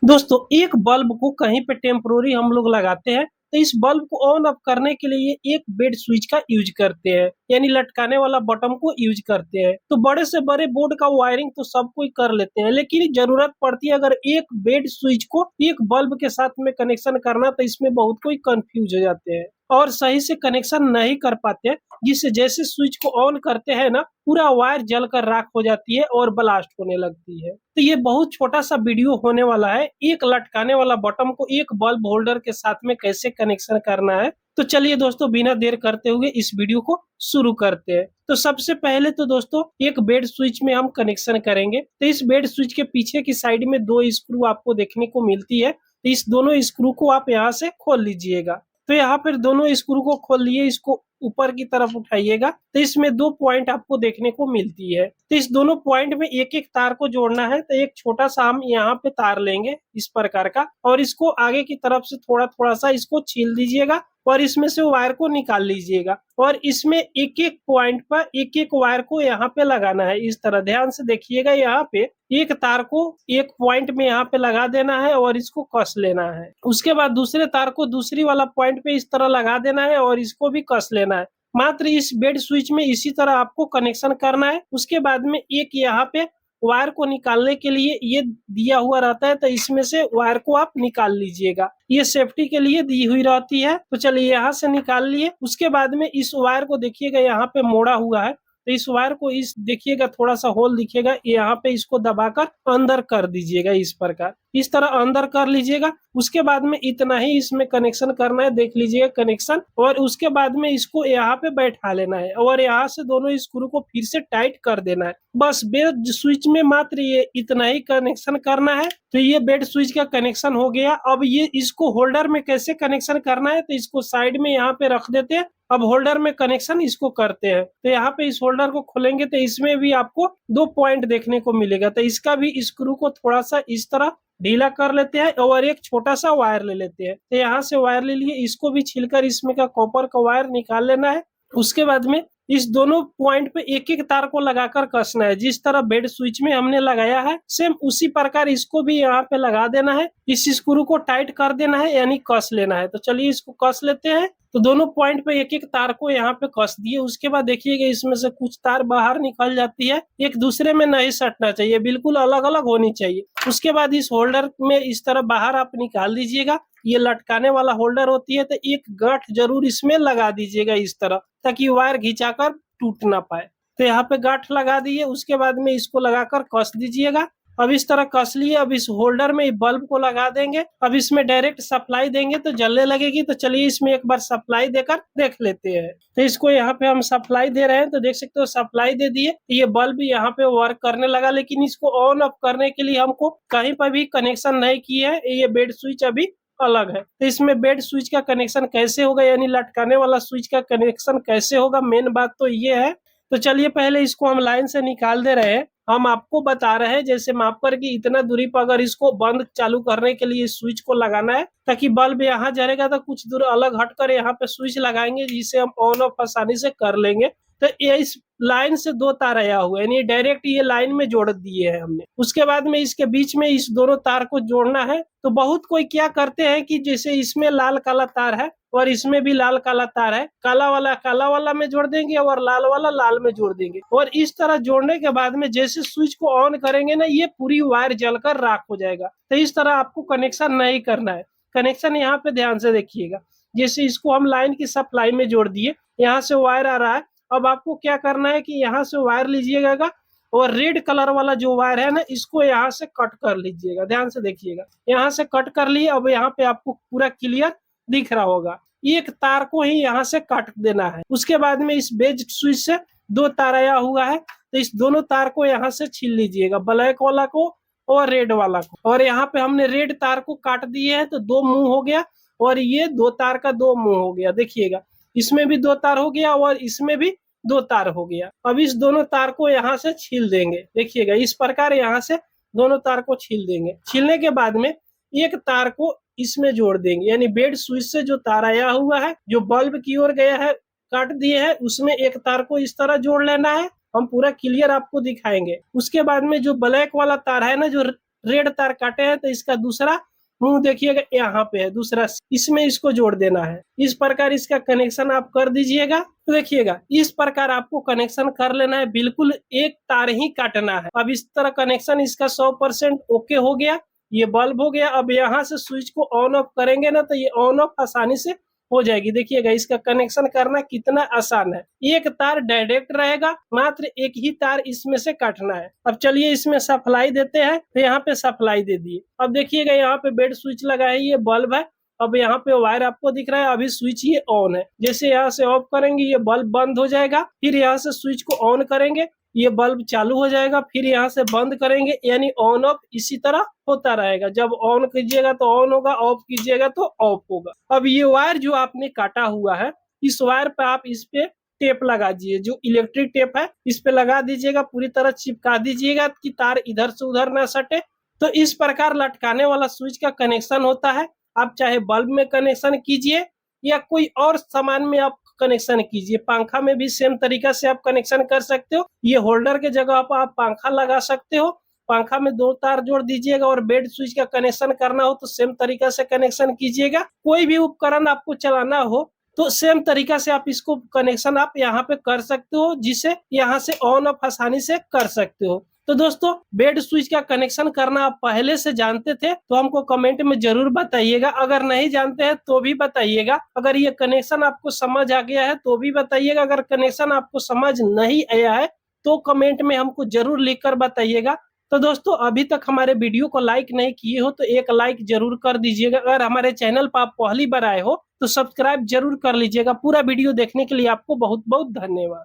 दोस्तों एक बल्ब को कहीं पे टेम्परोरी हम लोग लगाते हैं तो इस बल्ब को ऑन ऑफ करने के लिए एक बेड स्विच का यूज करते हैं, यानी लटकाने वाला बटन को यूज करते हैं। तो बड़े से बड़े बोर्ड का वायरिंग तो सब कोई कर लेते हैं, लेकिन जरूरत पड़ती है अगर एक बेड स्विच को एक बल्ब के साथ में कनेक्शन करना, तो इसमें बहुत कोई कंफ्यूज हो जाते हैं और सही से कनेक्शन नहीं कर पाते, जिससे जैसे स्विच को ऑन करते हैं ना, पूरा वायर जलकर राख हो जाती है और ब्लास्ट होने लगती है। तो ये बहुत छोटा सा वीडियो होने वाला है, एक लटकाने वाला बटन को एक बल्ब होल्डर के साथ में कैसे कनेक्शन करना है। तो चलिए दोस्तों बिना देर करते हुए इस वीडियो को शुरू करते हैं। तो सबसे पहले तो दोस्तों एक बेड स्विच में हम कनेक्शन करेंगे। तो इस बेड स्विच के पीछे की साइड में दो स्क्रू आपको देखने को मिलती है। तो इस दोनों स्क्रू को आप यहाँ से खोल लीजिएगा। तो यहाँ पर दोनों स्क्रू को खोल लिए, इसको ऊपर की तरफ उठाइएगा तो इसमें दो पॉइंट आपको देखने को मिलती है। तो इस दोनों पॉइंट में एक एक तार को जोड़ना है। तो एक छोटा सा हम यहाँ पे तार लेंगे इस प्रकार का, और इसको आगे की तरफ से थोड़ा थोड़ा सा इसको छील दीजिएगा और इसमें से वायर को निकाल लीजिएगा और इसमें एक एक पॉइंट पर एक एक वायर को यहाँ पे लगाना है। इस तरह ध्यान से देखिएगा, यहाँ पे एक तार को एक पॉइंट में यहाँ पे लगा देना है और इसको कस लेना है। उसके बाद दूसरे तार को दूसरी वाला पॉइंट पे इस तरह लगा देना है और इसको भी कस लेना है। मात्र इस बेड स्विच में इसी तरह आपको कनेक्शन करना है। उसके बाद में एक यहाँ पे वायर को निकालने के लिए ये दिया हुआ रहता है, तो इसमें से वायर को आप निकाल लीजिएगा, ये सेफ्टी के लिए दी हुई रहती है। तो चलिए यहाँ से निकाल लिए। उसके बाद में इस वायर को देखिएगा यहाँ पे मोड़ा हुआ है, तो इस वायर को इस देखिएगा थोड़ा सा होल दिखेगा, यहाँ पे इसको दबाकर अंदर कर दीजिएगा। इस प्रकार इस तरह अंदर कर लीजिएगा। उसके बाद में इतना ही इसमें कनेक्शन करना है, देख लीजिएगा कनेक्शन। और उसके बाद में इसको यहाँ पे बैठा लेना है और यहाँ से दोनों स्क्रू को फिर से टाइट कर देना है। बस बेड स्विच में मात्र ये इतना ही कनेक्शन करना है। तो ये बेड स्विच का कनेक्शन हो गया। अब ये इसको होल्डर में कैसे कनेक्शन करना है, तो इसको साइड में यहाँ पे रख देते हैं। अब होल्डर में कनेक्शन इसको करते हैं। तो यहाँ पे इस होल्डर को खोलेंगे तो इसमें भी आपको दो पॉइंट देखने को मिलेगा। तो इसका भी स्क्रू को थोड़ा सा इस तरह ढीला कर लेते हैं और एक छोटा सा वायर ले लेते हैं। तो यहाँ से वायर ले लिए, इसको भी छिलकर इसमें का कॉपर का वायर निकाल लेना है। उसके बाद में इस दोनों पॉइंट पे एक एक तार को लगाकर कसना है। जिस तरह बेड स्विच में हमने लगाया है सेम उसी प्रकार इसको भी यहाँ पे लगा देना है। इस स्क्रू को टाइट कर देना है, यानी कस लेना है। तो चलिए इसको कस लेते हैं। तो दोनों पॉइंट पे एक एक तार को यहाँ पे कस दिए। उसके बाद देखिएगा इसमें से कुछ तार बाहर निकल जाती है, एक दूसरे में नहीं सटना चाहिए, बिल्कुल अलग अलग होनी चाहिए। उसके बाद इस होल्डर में इस तरह बाहर आप निकाल दीजिएगा। ये लटकाने वाला होल्डर होती है, तो एक गांठ जरूर इसमें लगा दीजिएगा इस तरह, ताकि वायर घिंचाकर टूट ना पाए। तो यहाँ पे गांठ लगा दिए। उसके बाद में इसको लगाकर कस दीजिएगा। अब इस तरह कस लिए। अब इस होल्डर में बल्ब को लगा देंगे। अब इसमें डायरेक्ट सप्लाई देंगे तो जलने लगेगी। तो चलिए इसमें एक बार सप्लाई देकर देख लेते हैं। तो इसको यहाँ पे हम सप्लाई दे रहे हैं, तो देख सकते हो सप्लाई दे दिए। ये बल्ब यहाँ पे वर्क करने लगा, लेकिन इसको ऑन ऑफ करने के लिए हमको कहीं पर भी कनेक्शन नहीं किया है। ये बेड स्विच अभी अलग है। तो इसमें बेड स्विच का कनेक्शन कैसे होगा, यानी लटकाने वाला स्विच का कनेक्शन कैसे होगा, मेन बात तो ये है। तो चलिए पहले इसको हम लाइन से निकाल दे रहे हैं। हम आपको बता रहे हैं जैसे माप कर कि इतना दूरी पर अगर इसको बंद चालू करने के लिए स्विच को लगाना है, ताकि बल्ब यहाँ जलेगा तो कुछ दूर अलग हटकर यहाँ पे स्विच लगाएंगे, जिसे हम ऑन ऑफ आसानी से कर लेंगे। तो ये इस लाइन से दो तार आया हुआ है, यानी डायरेक्ट ये लाइन में जोड़ दिए हैं हमने। उसके बाद में इसके बीच में इस दोनों तार को जोड़ना है। तो बहुत कोई क्या करते हैं कि जैसे इसमें लाल काला तार है और इसमें भी लाल काला तार है, काला वाला में जोड़ देंगे और लाल वाला लाल में जोड़ देंगे। और इस तरह जोड़ने के बाद में जैसे स्विच को ऑन करेंगे ना, ये पूरी वायर जलकर राख हो जाएगा। तो इस तरह आपको कनेक्शन नहीं करना है। कनेक्शन यहाँ पे ध्यान से देखिएगा। जैसे इसको हम लाइन की सप्लाई में जोड़ दिए, यहाँ से वायर आ रहा है। अब आपको क्या करना है कि यहाँ से वायर लीजिएगा और रेड कलर वाला जो वायर है ना, इसको यहाँ से कट कर लीजिएगा। ध्यान से देखिएगा, यहाँ से कट कर लिए। अब यहाँ पे आपको पूरा क्लियर दिख रहा होगा। एक तार को ही यहाँ से काट देना है। उसके बाद में इस बेड स्विच से दो तार आया हुआ है, तो इस दोनों तार को यहाँ से छील लीजिएगा, ब्लैक वाला को और रेड वाला को। और यहाँ पे हमने रेड तार को काट दिए है, तो दो मुंह हो गया और ये दो तार का दो मुंह हो गया। देखिएगा इसमें भी दो तार हो गया और इसमें भी दो तार हो गया। अब इस दोनों तार को यहाँ से छील देंगे। देखिएगा इस प्रकार यहाँ से दोनों तार को छील देंगे। छीलने के बाद में एक तार को इसमें जोड़ देंगे, यानी बेड स्विच से जो तार आया हुआ है, जो बल्ब की ओर गया है, काट दिए है, उसमें एक तार को इस तरह जोड़ लेना है। हम पूरा क्लियर आपको दिखाएंगे। उसके बाद में जो ब्लैक वाला तार है ना, जो रेड तार काटे हैं तो इसका दूसरा मुंह देखिएगा यहाँ पे है दूसरा, इसमें इसको जोड़ देना है। इस प्रकार इसका कनेक्शन आप कर दीजिएगा। तो देखिएगा इस प्रकार आपको कनेक्शन कर लेना है, बिल्कुल एक तार ही काटना है। अब इस तरह कनेक्शन इसका 100% ओके हो गया, ये बल्ब हो गया। अब यहाँ से स्विच को ऑन ऑफ करेंगे ना तो ये ऑन ऑफ आसानी से हो जाएगी। देखिएगा इसका कनेक्शन करना कितना आसान है, एक तार डायरेक्ट रहेगा, मात्र एक ही तार इसमें से काटना है। अब चलिए इसमें सप्लाई देते हैं, तो यहाँ पे सप्लाई दे दिए। अब देखिएगा यहाँ पे बेड स्विच लगा है, ये बल्ब है। अब यहाँ पे वायर आपको दिख रहा है, अभी स्विच ये ऑन है। जैसे यहाँ से ऑफ करेंगे ये बल्ब बंद हो जाएगा, फिर यहाँ से स्विच को ऑन करेंगे ये बल्ब चालू हो जाएगा, फिर यहाँ से बंद करेंगे, यानी ऑन ऑफ इसी तरह होता रहेगा। जब ऑन कीजिएगा तो ऑन होगा, ऑफ कीजिएगा तो ऑफ होगा। अब ये वायर जो आपने काटा हुआ है, इस वायर पे आप इस पे टेप लगा दीजिए, जो इलेक्ट्रिक टेप है इस पे लगा दीजिएगा, पूरी तरह चिपका दीजिएगा कि तार इधर से उधर ना सटे। तो इस प्रकार लटकाने वाला स्विच का कनेक्शन होता है। आप चाहे बल्ब में कनेक्शन कीजिए या कोई और सामान में आप कनेक्शन कीजिए, पंखा में भी सेम तरीका से आप कनेक्शन कर सकते हो। ये होल्डर के जगह पर आप पंखा लगा सकते हो, पंखा में 2 तार जोड़ दीजिएगा। और बेड स्विच का कनेक्शन करना हो तो सेम तरीका से कनेक्शन कीजिएगा। कोई भी उपकरण आपको चलाना हो तो सेम तरीका से आप इसको कनेक्शन आप यहाँ पे कर सकते हो, जिसे यहाँ से ऑन ऑफ आसानी से कर सकते हो। तो दोस्तों बेड स्विच का कनेक्शन करना आप पहले से जानते थे तो हमको कमेंट में जरूर बताइएगा, अगर नहीं जानते हैं तो भी बताइएगा। अगर ये कनेक्शन आपको समझ आ गया है तो भी बताइएगा, अगर कनेक्शन आपको समझ नहीं आया है तो कमेंट में हमको जरूर लिख कर बताइएगा। तो दोस्तों अभी तक हमारे वीडियो को लाइक नहीं किए हो तो एक लाइक जरूर कर दीजिएगा। अगर हमारे चैनल पर आप पहली बार आए हो तो सब्सक्राइब जरूर कर लीजिएगा। पूरा वीडियो देखने के लिए आपको बहुत बहुत धन्यवाद।